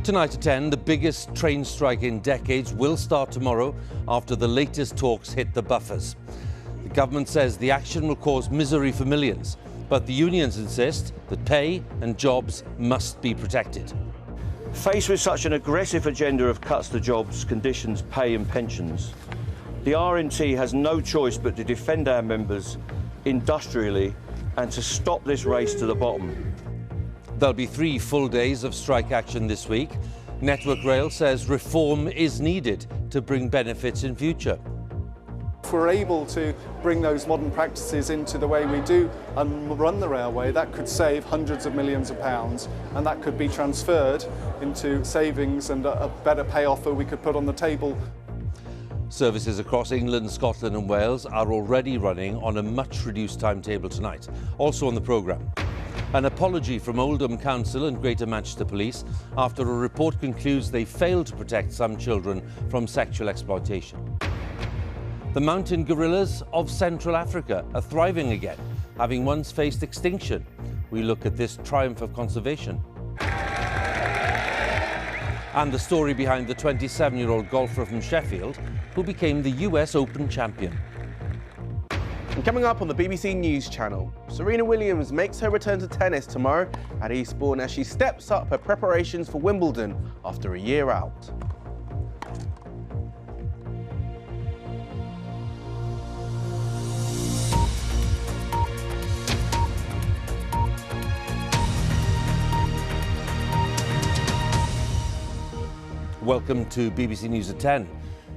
Tonight at 10, the biggest train strike in decades will start tomorrow after the latest talks hit the buffers. The government says the action will cause misery for millions, but the unions insist that pay and jobs must be protected. Faced with such an aggressive agenda of cuts to jobs, conditions, pay and pensions, the RMT has no choice but to defend our members industrially and to stop this race to the bottom. There'll be 3 full days of strike action this week. Network Rail says reform is needed to bring benefits in future. If we're able to bring those modern practices into the way we do and run the railway, that could save hundreds of millions of pounds, and that could be transferred into savings and a better pay offer we could put on the table. Services across England, Scotland and Wales are already running on a much reduced timetable tonight. Also on the programme, an apology from Oldham Council and Greater Manchester Police after a report concludes they failed to protect some children from sexual exploitation. The mountain gorillas of Central Africa are thriving again, having once faced extinction. We look at this triumph of conservation. And the story behind the 27-year-old golfer from Sheffield who became the US Open champion. And coming up on the BBC News Channel, Serena Williams makes her return to tennis tomorrow at Eastbourne as she steps up her preparations for Wimbledon after a year out. Welcome to BBC News at 10.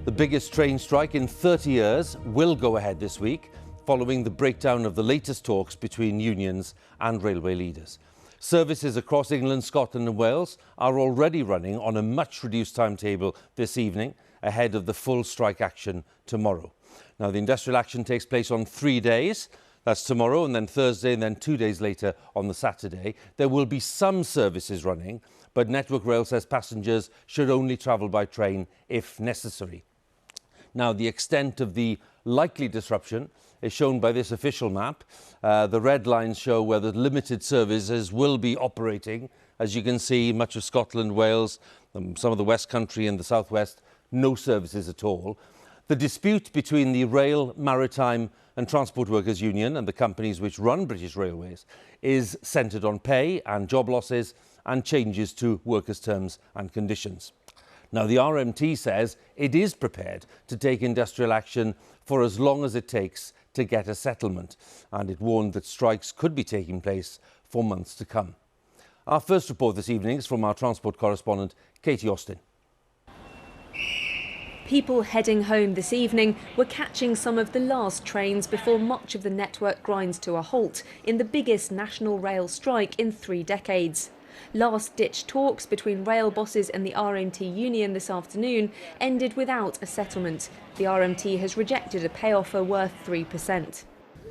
The biggest train strike in 30 years will go ahead this week, following the breakdown of the latest talks between unions and railway leaders. Services across England, Scotland and Wales are already running on a much reduced timetable this evening, ahead of the full strike action tomorrow. Now, the industrial action takes place on 3 days. That's tomorrow and then Thursday and then 2 days later on the Saturday. There will be some services running, but Network Rail says passengers should only travel by train if necessary. Now, the extent of the likely disruption is shown by this official map. The red lines show where the limited services will be operating. As you can see, much of Scotland, Wales, some of the West Country and the South West, no services at all. The dispute between the Rail, Maritime and Transport Workers Union and the companies which run British Railways is centred on pay and job losses and changes to workers' terms and conditions. Now, the RMT says it is prepared to take industrial action for as long as it takes to get a settlement, and it warned that strikes could be taking place for months to come. Our first report this evening is from our transport correspondent, Katie Austin. People heading home this evening were catching some of the last trains before much of the network grinds to a halt in the biggest national rail strike in 3 decades. Last-ditch talks between rail bosses and the RMT union this afternoon ended without a settlement. The RMT has rejected a pay offer worth 3%.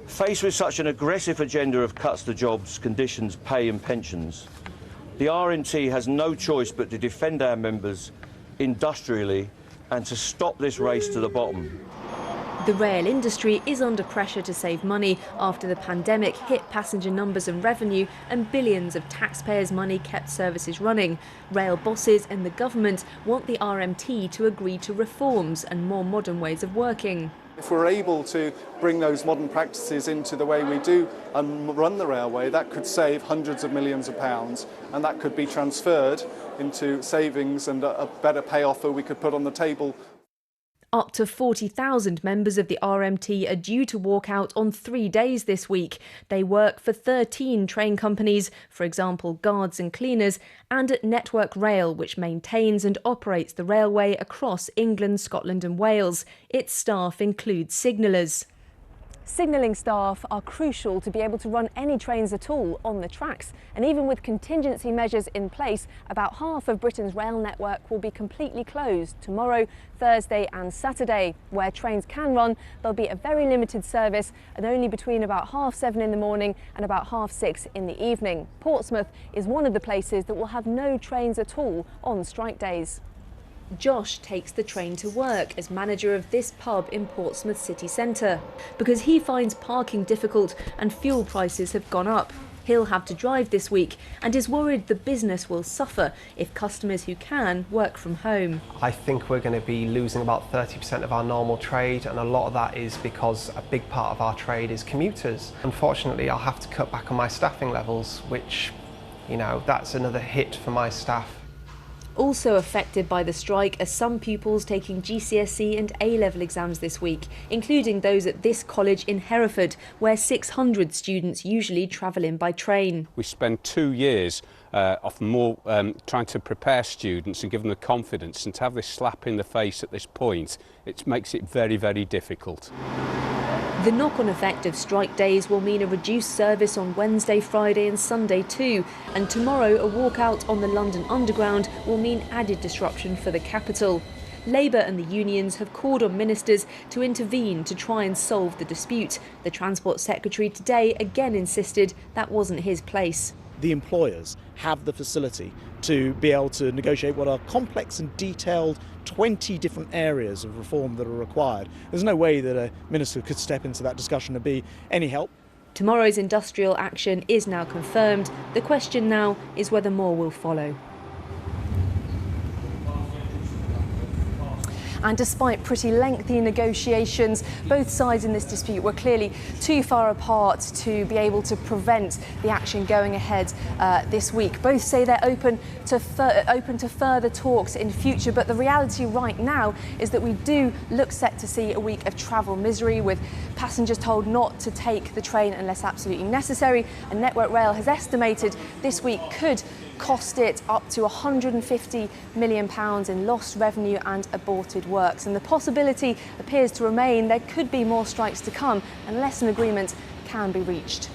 Faced with such an aggressive agenda of cuts to jobs, conditions, pay and pensions, the RMT has no choice but to defend our members industrially and to stop this race to the bottom. The rail industry is under pressure to save money after the pandemic hit passenger numbers and revenue, and billions of taxpayers' money kept services running. Rail bosses and the government want the RMT to agree to reforms and more modern ways of working. If we're able to bring those modern practices into the way we do and run the railway, that could save hundreds of millions of pounds, and that could be transferred into savings and a better pay offer we could put on the table. Up to 40,000 members of the RMT are due to walk out on 3 days this week. They work for 13 train companies, for example guards and cleaners, and at Network Rail, which maintains and operates the railway across England, Scotland and Wales. Its staff includes signallers. Signalling staff are crucial to be able to run any trains at all on the tracks, and even with contingency measures in place, about half of Britain's rail network will be completely closed tomorrow, Thursday and Saturday. Where trains can run, there'll be a very limited service and only between about 7:30 in the morning and about 6:30 in the evening. Portsmouth is one of the places that will have no trains at all on strike days. Josh takes the train to work as manager of this pub in Portsmouth city centre because he finds parking difficult and fuel prices have gone up. He'll have to drive this week and is worried the business will suffer if customers who can work from home. I think we're going to be losing about 30% of our normal trade, and a lot of that is because a big part of our trade is commuters. Unfortunately, I'll have to cut back on my staffing levels, which, you know, that's another hit for my staff. Also affected by the strike are some pupils taking GCSE and A-level exams this week, including those at this college in Hereford, where 600 students usually travel in by train. We spend 2 years often more trying to prepare students and give them the confidence, and to have this slap in the face at this point, it makes it very, very difficult. The knock-on effect of strike days will mean a reduced service on Wednesday, Friday and Sunday too, and tomorrow a walkout on the London Underground will mean added disruption for the capital. Labour and the unions have called on ministers to intervene to try and solve the dispute. The Transport Secretary today again insisted that wasn't his place. The employers have the facility to be able to negotiate what are complex and detailed 20 different areas of reform that are required. There's no way that a minister could step into that discussion and be any help. Tomorrow's industrial action is now confirmed. The question now is whether more will follow. And despite pretty lengthy negotiations, both sides in this dispute were clearly too far apart to be able to prevent the action going ahead this week. Both say they're open to further talks in future, but the reality right now is that we do look set to see a week of travel misery, with passengers told not to take the train unless absolutely necessary. And Network Rail has estimated this week could cost it up to £150 million in lost revenue and aborted works. And the possibility appears to remain there could be more strikes to come unless an agreement can be reached.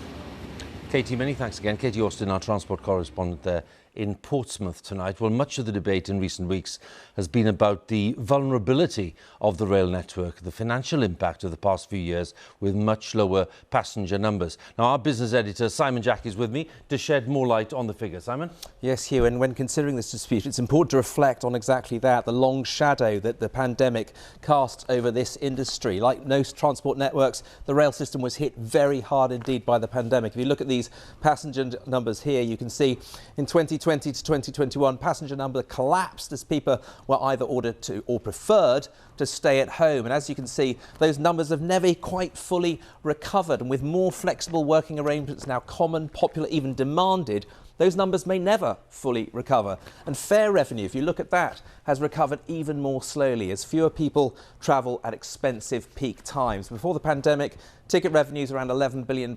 Katie, many thanks again. Katie Austin, our transport correspondent there in Portsmouth tonight. Well, much of the debate in recent weeks has been about the vulnerability of the rail network, the financial impact of the past few years with much lower passenger numbers. Now, our business editor, Simon Jack, is with me to shed more light on the figures. Simon? Yes, Huw, and when considering this dispute, it's important to reflect on exactly that, the long shadow that the pandemic cast over this industry. Like most transport networks, the rail system was hit very hard indeed by the pandemic. If you look at these passenger numbers here, you can see in 2020 to 2021, passenger number collapsed as people were either ordered to or preferred to stay at home. And as you can see, those numbers have never quite fully recovered. And with more flexible working arrangements now common, popular, even demanded, those numbers may never fully recover. And fare revenue, if you look at that, has recovered even more slowly as fewer people travel at expensive peak times. Before the pandemic, ticket revenues around £11 billion.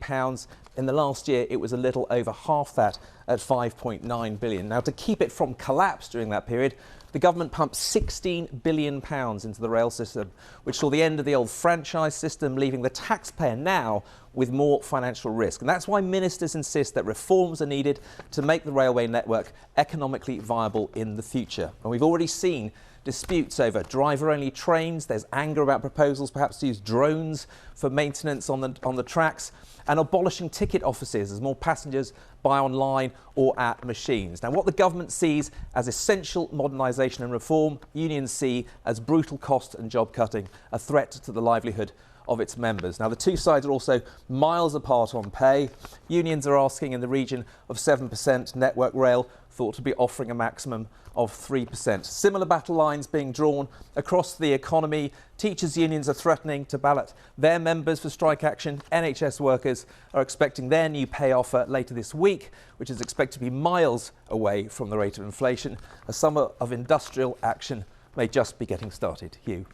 In the last year, it was a little over half that at £5.9 billion. Now, to keep it from collapse during that period, the government pumped £16 billion into the rail system, which saw the end of the old franchise system, leaving the taxpayer now with more financial risk. And that's why ministers insist that reforms are needed to make the railway network economically viable in the future. And we've already seen disputes over driver-only trains. There's anger about proposals perhaps to use drones for maintenance on the tracks, and abolishing ticket offices as more passengers buy online or at machines. Now, what the government sees as essential modernisation and reform, unions see as brutal cost and job cutting, a threat to the livelihood of its members. Now, the two sides are also miles apart on pay. Unions are asking in the region of 7%. Network Rail thought to be offering a maximum of 3%. Similar battle lines being drawn across the economy. Teachers' unions are threatening to ballot their members for strike action. NHS workers are expecting their new pay offer later this week, which is expected to be miles away from the rate of inflation. A summer of industrial action may just be getting started. Huw.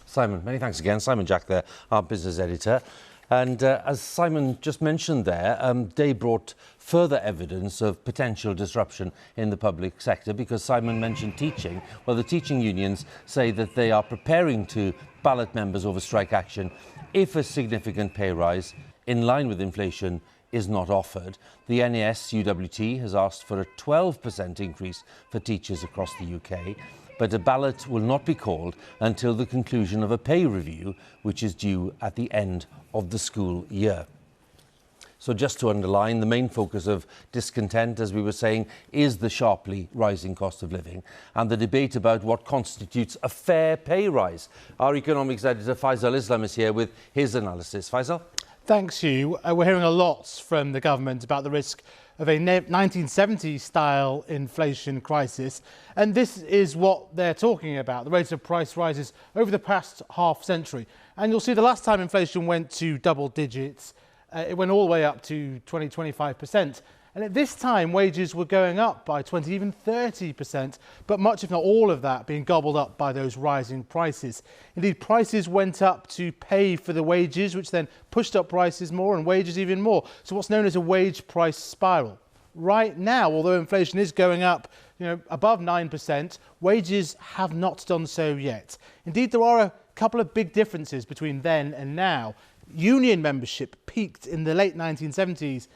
Simon, many thanks again. Simon Jack there, our business editor. And as Simon just mentioned there, they brought further evidence of potential disruption in the public sector, because Simon mentioned teaching. Well, the teaching unions say that they are preparing to ballot members over strike action if a significant pay rise in line with inflation is not offered. The NAS UWT has asked for a 12% increase for teachers across the UK. But a ballot will not be called until the conclusion of a pay review, which is due at the end of the school year. So just to underline, the main focus of discontent, as we were saying, is the sharply rising cost of living and the debate about what constitutes a fair pay rise. Our economics editor Faisal Islam is here with his analysis. Faisal? Thanks, Huw. We're hearing a lot from the government about the risk of a 1970s-style inflation crisis, and this is what they're talking about, the rate of price rises over the past half-century. And you'll see the last time inflation went to double digits, it went all the way up to 20-25%. And at this time, wages were going up by 20, even 30%, but much, if not all of that, being gobbled up by those rising prices. Indeed, prices went up to pay for the wages, which then pushed up prices more and wages even more. So what's known as a wage price spiral. Right now, although inflation is going up, above 9%, wages have not done so yet. Indeed, there are a couple of big differences between then and now. Union membership peaked in the late 1970s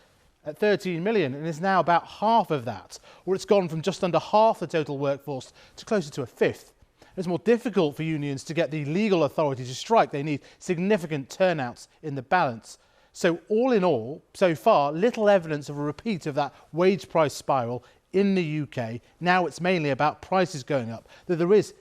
at 13 million and is now about half of that, or it's gone from just under half the total workforce to closer to a fifth. It's more difficult for unions to get the legal authority to strike. They need significant turnouts in the balance. So all in all, so far, little evidence of a repeat of that wage price spiral in the UK. Now it's mainly about prices going up, though there is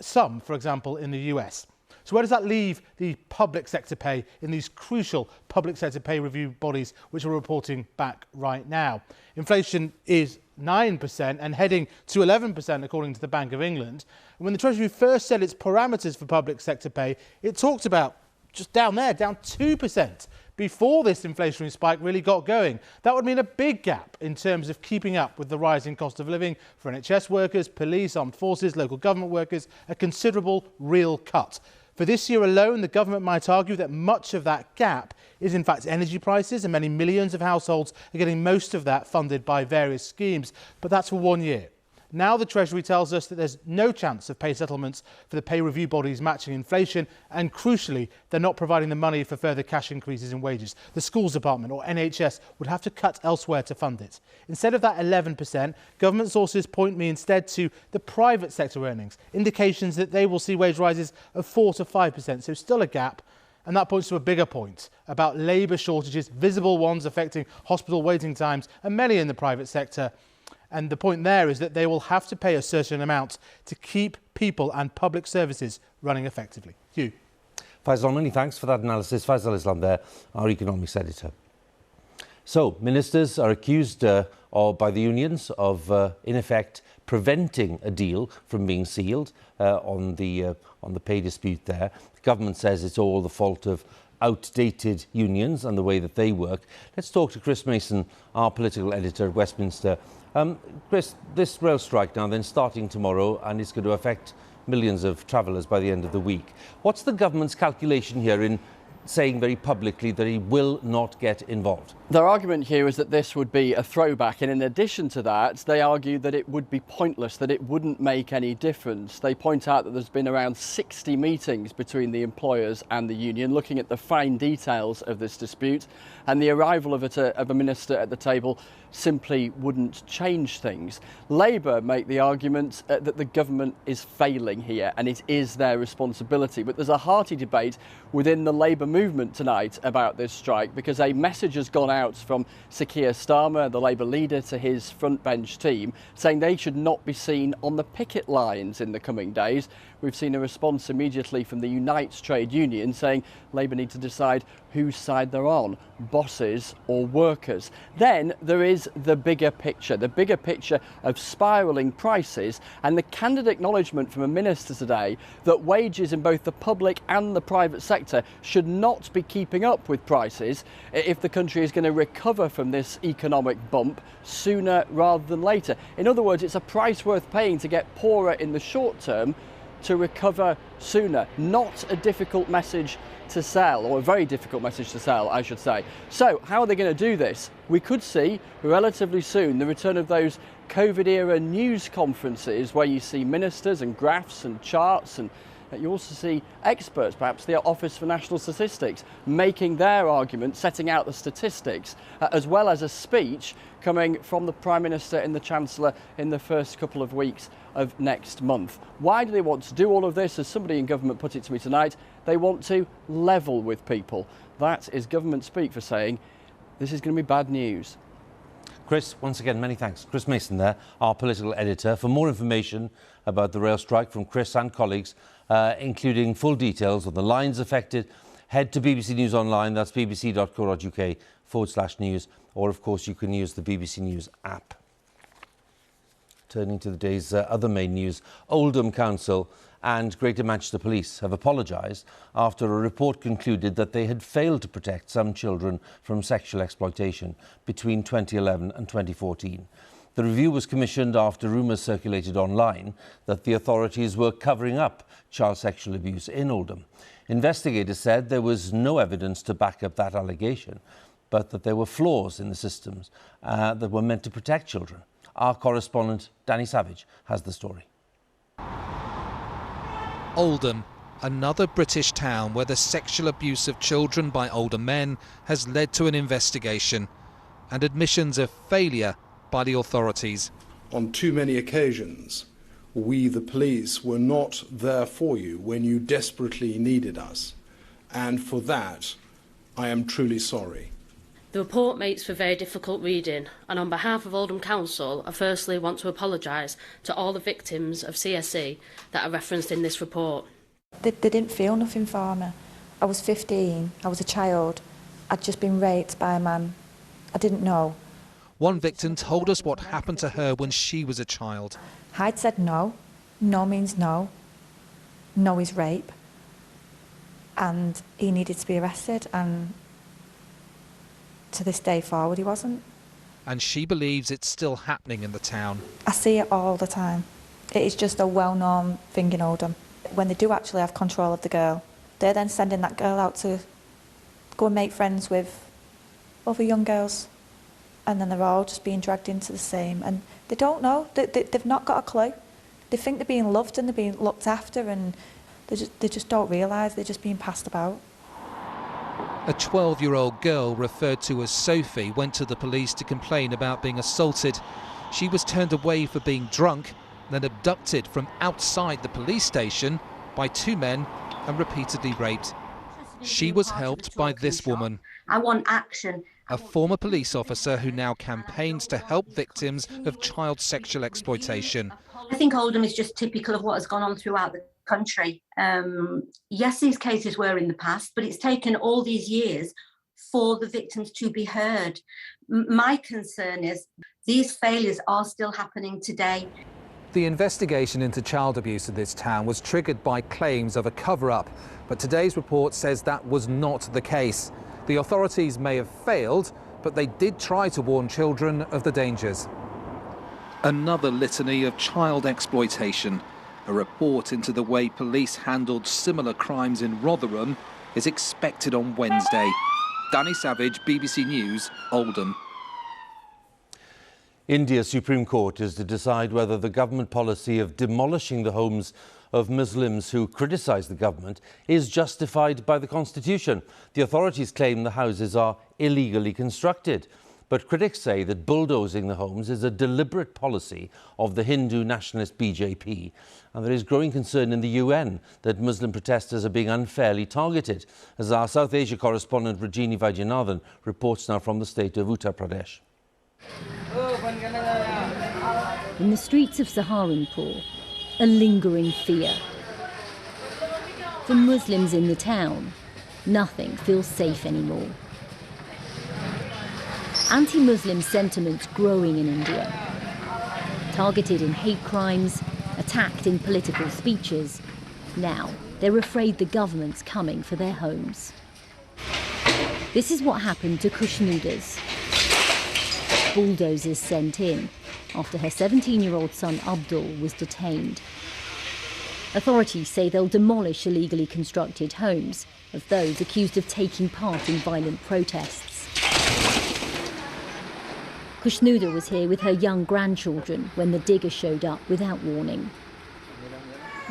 some, for example, in the US. So where does that leave the public sector pay in these crucial public sector pay review bodies which are reporting back right now? Inflation is 9% and heading to 11% according to the Bank of England. And when the Treasury first set its parameters for public sector pay, it talked about just down there, down 2% before this inflationary spike really got going. That would mean a big gap in terms of keeping up with the rising cost of living for NHS workers, police, armed forces, local government workers, a considerable real cut. For this year alone, the government might argue that much of that gap is in fact energy prices, and many millions of households are getting most of that funded by various schemes. But that's for 1 year. Now the Treasury tells us that there's no chance of pay settlements for the pay review bodies matching inflation, and crucially, they're not providing the money for further cash increases in wages. The schools department or NHS would have to cut elsewhere to fund it. Instead of that 11%, government sources point me instead to the private sector earnings, indications that they will see wage rises of 4 to 5%, so still a gap. And that points to a bigger point about labour shortages, visible ones affecting hospital waiting times and many in the private sector. And the point there is that they will have to pay a certain amount to keep people and public services running effectively. Huw. Faisal, many thanks for that analysis. Faisal Islam there, our economics editor. So, ministers are accused by the unions of, in effect, preventing a deal from being sealed on the pay dispute there. The government says it's all the fault of outdated unions and the way that they work. Let's talk to Chris Mason, our political editor at Westminster. Chris, this rail strike now then starting tomorrow, and it's going to affect millions of travellers by the end of the week. What's the government's calculation here in saying very publicly that he will not get involved? Their argument here is that this would be a throwback, and in addition to that, they argue that it would be pointless, that it wouldn't make any difference. They point out that there's been around 60 meetings between the employers and the union looking at the fine details of this dispute, and the arrival of a minister at the table simply wouldn't change things. Labour make the argument that the government is failing here, and it is their responsibility. But there's a hearty debate within the Labour movement tonight about this strike, because a message has gone out from Sir Keir Starmer, the Labour leader, to his front bench team, saying they should not be seen on the picket lines in the coming days. We've seen a response immediately from the Unite trade union saying Labour need to decide whose side they're on, bosses or workers. Then there is the bigger picture of spiralling prices, and the candid acknowledgement from a minister today that wages in both the public and the private sector should not be keeping up with prices if the country is going to recover from this economic bump sooner rather than later. In other words, it's a price worth paying to get poorer in the short term to recover sooner. Not a difficult message to sell, or a very difficult message to sell, I should say. So how are they going to do this? We could see relatively soon the return of those COVID-era news conferences where you see ministers and graphs and charts, and you also see experts, perhaps the Office for National Statistics, making their argument, setting out the statistics, as well as a speech coming from the Prime Minister and the Chancellor in the first couple of weeks of next month. Why do they want to do all of this? As somebody in government put it to me tonight, they want to level with people. That is government speak for saying this is going to be bad news. Chris, once again, many thanks. Chris Mason there, our political editor. For more information about the rail strike from Chris and colleagues, including full details on the lines affected, Head to BBC News Online, that's bbc.co.uk/news, or of course you can use the BBC News app. Turning to the day's other main news, Oldham Council and Greater Manchester Police have apologised after a report concluded that they had failed to protect some children from sexual exploitation between 2011 and 2014. The review was commissioned after rumours circulated online that the authorities were covering up child sexual abuse in Oldham. Investigators said there was no evidence to back up that allegation, but that there were flaws in the systems that were meant to protect children. Our correspondent, Danny Savage, has the story. Oldham, another British town where the sexual abuse of children by older men has led to an investigation and admissions of failure by the authorities. On too many occasions, we, the police, were not there for you when you desperately needed us. And for that, I am truly sorry. The report makes for very difficult reading, and on behalf of Oldham Council, I firstly want to apologise to all the victims of CSE that are referenced in this report. They didn't feel nothing for me. I was 15, I was a child, I'd just been raped by a man. I didn't know. One victim told us what happened to her when she was a child. I'd said no. No means no. No is rape. And he needed to be arrested, and to this day forward he wasn't. And she believes it's still happening in the town. I see it all the time. It is just a well-known thing in Oldham. When they do actually have control of the girl, they're then sending that girl out to go and make friends with other young girls. And then they're all just being dragged into the same. And they don't know. They've not got a clue. They think they're being loved and they're being looked after, and they just don't realise they're just being passed about. A 12-year-old girl referred to as Sophie went to the police to complain about being assaulted. She was turned away for being drunk, then abducted from outside the police station by two men and repeatedly raped. She was helped by this woman. I want action. A former police officer who now campaigns to help victims of child sexual exploitation. I think Oldham is just typical of what has gone on throughout the country. Yes, these cases were in the past, but it's taken all these years for the victims to be heard. My concern is these failures are still happening today. The investigation into child abuse in this town was triggered by claims of a cover-up, but today's report says that was not the case. The authorities may have failed, but they did try to warn children of the dangers. Another litany of child exploitation. A report into the way police handled similar crimes in Rotherham is expected on Wednesday. Danny Savage, BBC News, Oldham. India's Supreme Court is to decide whether the government policy of demolishing the homes of Muslims who criticise the government is justified by the Constitution. The authorities claim the houses are illegally constructed, but critics say that bulldozing the homes is a deliberate policy of the Hindu nationalist BJP, and there is growing concern in the UN that Muslim protesters are being unfairly targeted, as our South Asia correspondent Rajini Vaidyanathan reports now from the state of Uttar Pradesh. In the streets of Saharanpur, a lingering fear. For Muslims in the town, nothing feels safe anymore. Anti-Muslim sentiments growing in India. Targeted in hate crimes, attacked in political speeches. Now, they're afraid the government's coming for their homes. This is what happened to Kushnudas. Bulldozers sent in after her 17-year-old son Abdul was detained. Authorities say they'll demolish illegally constructed homes of those accused of taking part in violent protests. Kushnuda was here with her young grandchildren when the digger showed up without warning.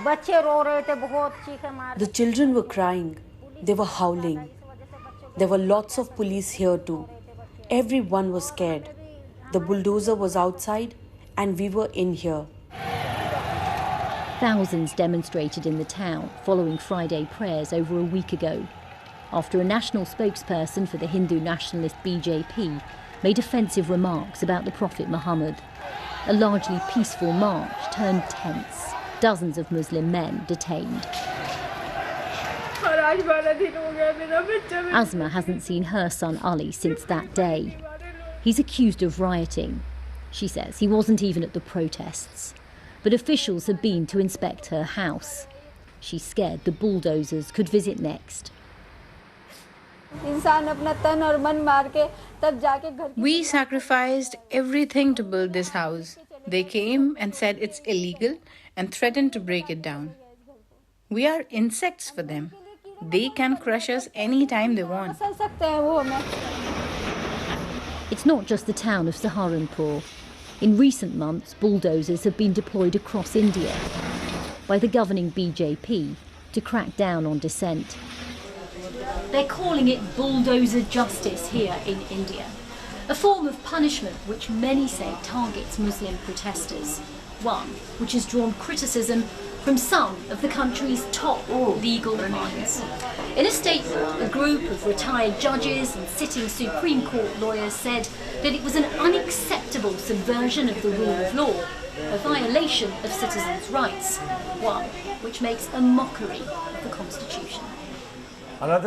The children were crying. They were howling. There were lots of police here too. Everyone was scared. The bulldozer was outside and we were in here. Thousands demonstrated in the town following Friday prayers over a week ago, after a national spokesperson for the Hindu nationalist BJP made offensive remarks about the Prophet Muhammad. A largely peaceful march turned tense. Dozens of Muslim men detained. Asma hasn't seen her son Ali since that day. He's accused of rioting. She says he wasn't even at the protests. But officials have been to inspect her house. She's scared the bulldozers could visit next. We sacrificed everything to build this house. They came and said it's illegal and threatened to break it down. We are insects for them. They can crush us anytime they want. It's not just the town of Saharanpur. In recent months, bulldozers have been deployed across India by the governing BJP to crack down on dissent. They're calling it bulldozer justice here in India, a form of punishment which many say targets Muslim protesters, one which has drawn criticism from some of the country's top legal minds. In a statement, a group of retired judges and sitting Supreme Court lawyers said that it was an unacceptable subversion of the rule of law, a violation of citizens' rights, one which makes a mockery of the Constitution. But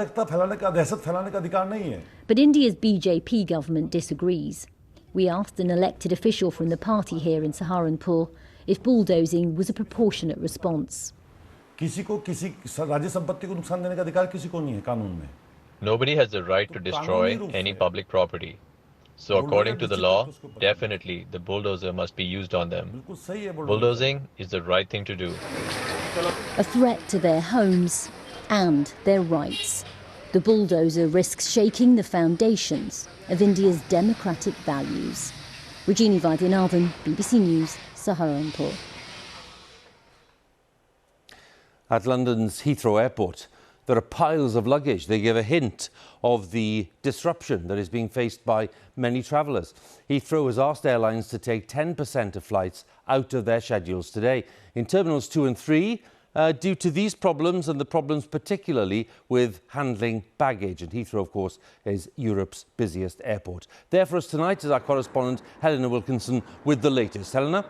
India's BJP government disagrees. We asked an elected official from the party here in Saharanpur if bulldozing was a proportionate response. Nobody has the right to destroy any public property. So according to the law, definitely the bulldozer must be used on them. Bulldozing is the right thing to do. A threat to their homes and their rights. The bulldozer risks shaking the foundations of India's democratic values. Rajini Vaidyanathan, BBC News, Saharanpur. At London's Heathrow Airport, there are piles of luggage. They give a hint of the disruption that is being faced by many travellers. Heathrow has asked airlines to take 10% of flights out of their schedules today. In Terminals 2 and 3, due to these problems and the problems particularly with handling baggage. And Heathrow, of course, is Europe's busiest airport. There for us tonight is our correspondent, Helena Wilkinson, with the latest. Helena?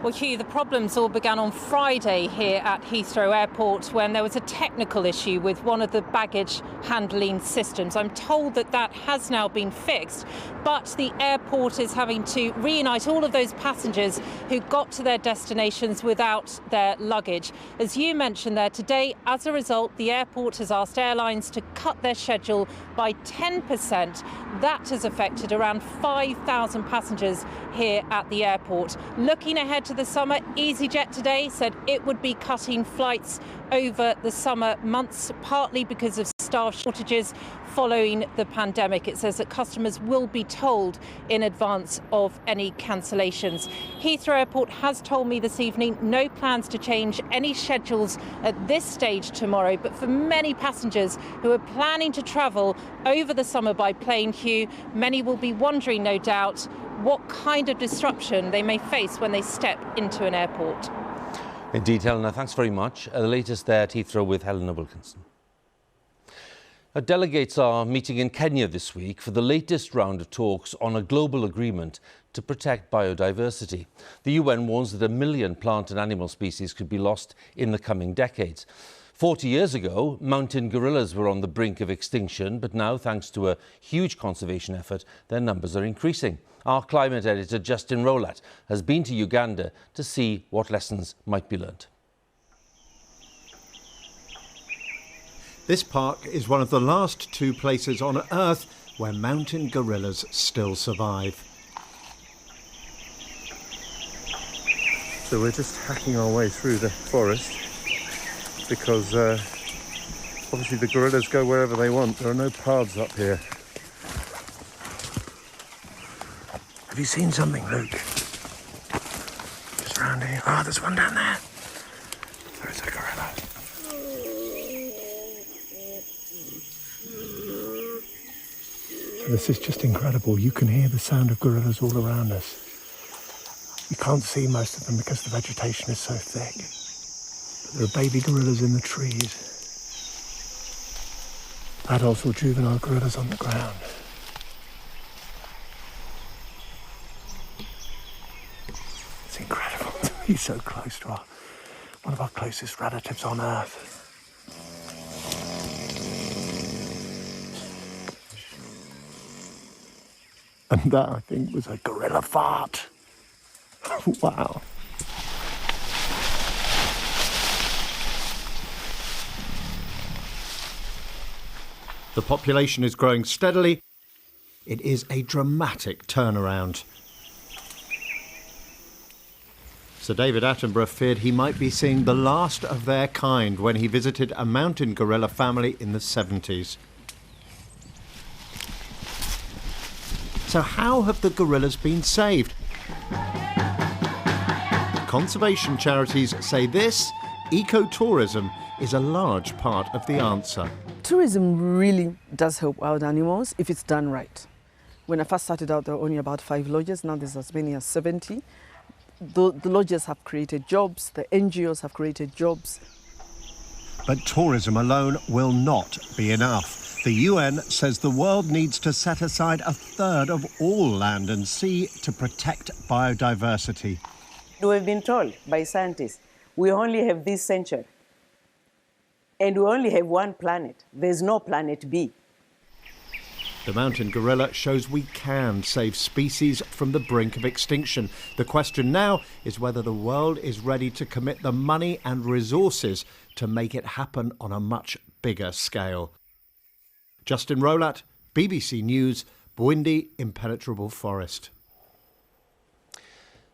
Well, Huw, the problems all began on Friday here at Heathrow Airport when there was a technical issue with one of the baggage handling systems. I'm told that that has now been fixed, but the airport is having to reunite all of those passengers who got to their destinations without their luggage. As you mentioned there today, as a result, the airport has asked airlines to cut their schedule by 10%. That has affected around 5,000 passengers here at the airport. Looking ahead to the summer, EasyJet today said it would be cutting flights over the summer months, partly because of staff shortages following the pandemic. It says that customers will be told in advance of any cancellations. Heathrow Airport has told me this evening no plans to change any schedules at this stage tomorrow, but for many passengers who are planning to travel over the summer by plane, Huw, many will be wondering, no doubt, what kind of disruption they may face when they step into an airport. Indeed, Helena, thanks very much. The latest there at Heathrow with Helena Wilkinson. Delegates are meeting in Kenya this week for the latest round of talks on a global agreement to protect biodiversity. The UN warns that 1 million plant and animal species could be lost in the coming decades. 40 years ago, mountain gorillas were on the brink of extinction, but now, thanks to a huge conservation effort, their numbers are increasing. Our climate editor, Justin Rowlatt, has been to Uganda to see what lessons might be learnt. This park is one of the last 2 places on Earth where mountain gorillas still survive. So we're just hacking our way through the forest because obviously the gorillas go wherever they want. There are no paths up here. Have you seen something, Luke? Just around here. Ah, there's one down there. There's a gorilla. This is just incredible. You can hear the sound of gorillas all around us. You can't see most of them because the vegetation is so thick. But there are baby gorillas in the trees. Adults or juvenile gorillas on the ground. It's incredible to be so close to our one of our closest relatives on Earth. And that, I think, was a gorilla fart. Wow. The population is growing steadily. It is a dramatic turnaround. Sir David Attenborough feared he might be seeing the last of their kind when he visited a mountain gorilla family in the 70s. So how have the gorillas been saved? Conservation charities say this, ecotourism, is a large part of the answer. Tourism really does help wild animals if it's done right. When I first started out, there were only about 5 lodges. Now there's as many as 70. The lodges have created jobs. The NGOs have created jobs. But tourism alone will not be enough. The UN says the world needs to set aside a third of all land and sea to protect biodiversity. We've been told by scientists, we only have this century. And we only have one planet. There's no planet B. The mountain gorilla shows we can save species from the brink of extinction. The question now is whether the world is ready to commit the money and resources to make it happen on a much bigger scale. Justin Rolat, BBC News, Bwindi Impenetrable Forest.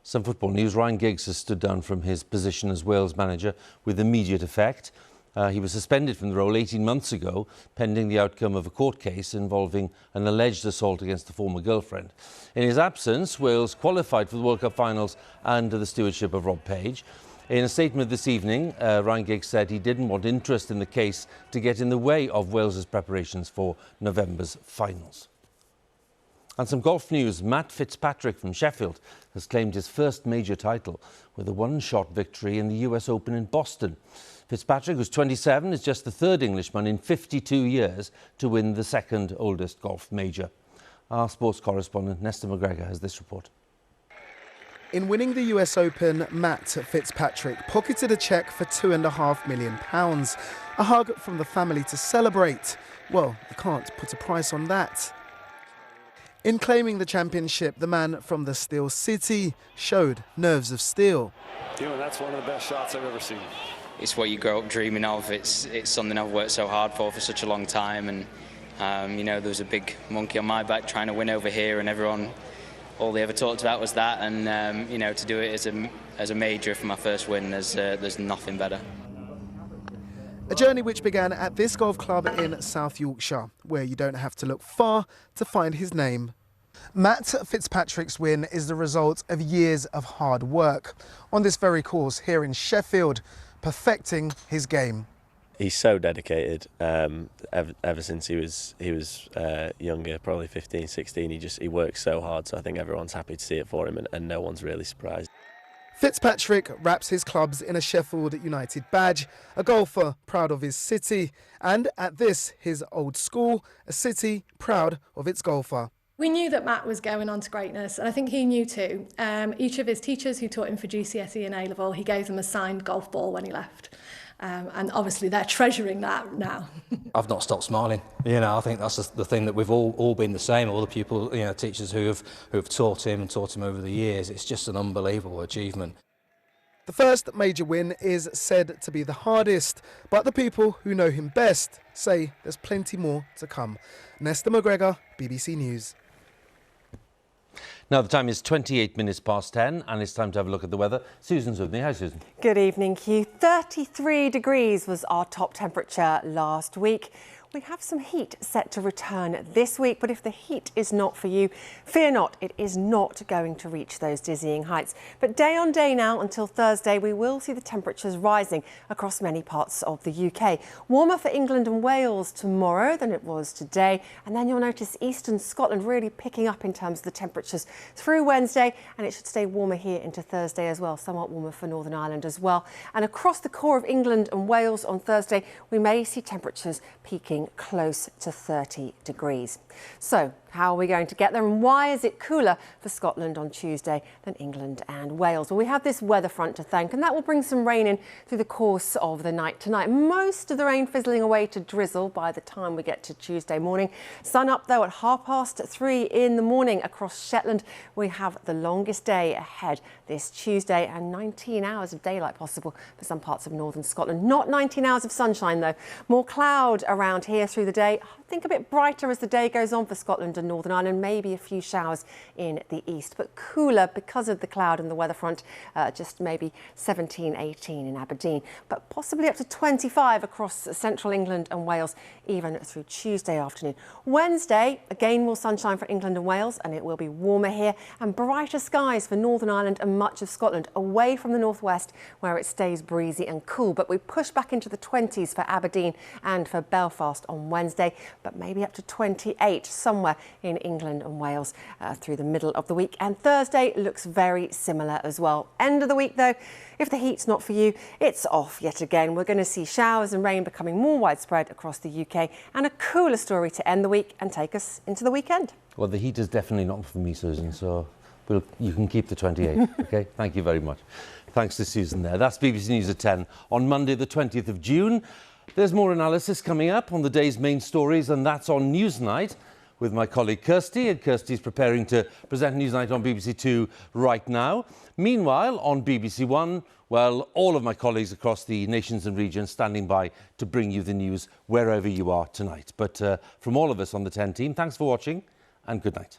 Some football news. Ryan Giggs has stood down from his position as Wales manager with immediate effect. He was suspended from the role 18 months ago, pending the outcome of a court case involving an alleged assault against a former girlfriend. In his absence, Wales qualified for the World Cup finals under the stewardship of Rob Page. In a statement this evening, Ryan Giggs said he didn't want interest in the case to get in the way of Wales's preparations for November's finals. And some golf news. Matt Fitzpatrick from Sheffield has claimed his first major title with a one-shot victory in the US Open in Boston. Fitzpatrick, who's 27, is just the third Englishman in 52 years to win the second oldest golf major. Our sports correspondent Nesta McGregor has this report. In winning the US Open, Matt Fitzpatrick pocketed a cheque for £2.5 million. A hug from the family to celebrate. Well, you can't put a price on that. In claiming the championship, the man from the Steel City showed nerves of steel. That's one of the best shots I've ever seen. It's what you grow up dreaming of. It's something I've worked so hard for such a long time, and there was a big monkey on my back trying to win over here, and all they ever talked about was that, and to do it as a major for my first win, there's nothing better. A journey which began at this golf club in South Yorkshire, where you don't have to look far to find his name. Matt Fitzpatrick's win is the result of years of hard work on this very course here in Sheffield, perfecting his game. He's so dedicated. Ever since he was younger, probably 15, 16, he works so hard. So I think everyone's happy to see it for him, and no one's really surprised. Fitzpatrick wraps his clubs in a Sheffield United badge, a golfer proud of his city, and at this, his old school, a city proud of its golfer. We knew that Matt was going on to greatness, and I think he knew too. Each of his teachers who taught him for GCSE and A-level, he gave them a signed golf ball when he left. And obviously they're treasuring that now. I've not stopped smiling. I think that's the thing that we've all been the same. All the people, teachers who have taught him over the years. It's just an unbelievable achievement. The first major win is said to be the hardest, but the people who know him best say there's plenty more to come. Nesta McGregor, BBC News. Now the time is 28 minutes past 10 and it's time to have a look at the weather. Susan's with me. Hi, Susan. Good evening, Huw. 33 degrees was our top temperature last week. We have some heat set to return this week, but if the heat is not for you, fear not, it is not going to reach those dizzying heights. But day on day now until Thursday, we will see the temperatures rising across many parts of the UK. Warmer for England and Wales tomorrow than it was today, and then you'll notice eastern Scotland really picking up in terms of the temperatures through Wednesday, and it should stay warmer here into Thursday as well, somewhat warmer for Northern Ireland as well. And across the core of England and Wales on Thursday, we may see temperatures peaking close to 30 degrees. So How are we going to get there, and why is it cooler for Scotland on Tuesday than England and Wales? Well, we have this weather front to thank, and that will bring some rain in through the course of the night tonight. Most of the rain fizzling away to drizzle by the time we get to Tuesday morning. Sun up, though, at 3:30 in the morning across Shetland. We have the longest day ahead this Tuesday, and 19 hours of daylight possible for some parts of northern Scotland. Not 19 hours of sunshine, though. More cloud around here through the day. I think a bit brighter as the day goes on for Scotland and Northern Ireland, maybe a few showers in the east, but cooler because of the cloud and the weather front, just maybe 17, 18 in Aberdeen, but possibly up to 25 across central England and Wales, even through Tuesday afternoon. Wednesday, again, more sunshine for England and Wales, and it will be warmer here, and brighter skies for Northern Ireland and much of Scotland, away from the northwest where it stays breezy and cool, but we push back into the 20s for Aberdeen and for Belfast on Wednesday, but maybe up to 28 somewhere in England and Wales through the middle of the week. And Thursday looks very similar as well. End of the week, though, if the heat's not for you, it's off yet again. We're going to see showers and rain becoming more widespread across the UK, and a cooler story to end the week and take us into the weekend. Well, the heat is definitely not for me, Susan, so you can keep the 28, OK? Thank you very much. Thanks to Susan there. That's BBC News at 10 on Monday, the 20th of June. There's more analysis coming up on the day's main stories, and that's on Newsnight with my colleague Kirsty. And Kirsty's preparing to present Newsnight on BBC Two right now. Meanwhile, on BBC One, well, all of my colleagues across the nations and regions standing by to bring you the news wherever you are tonight. But from all of us on the 10 team, thanks for watching and good night.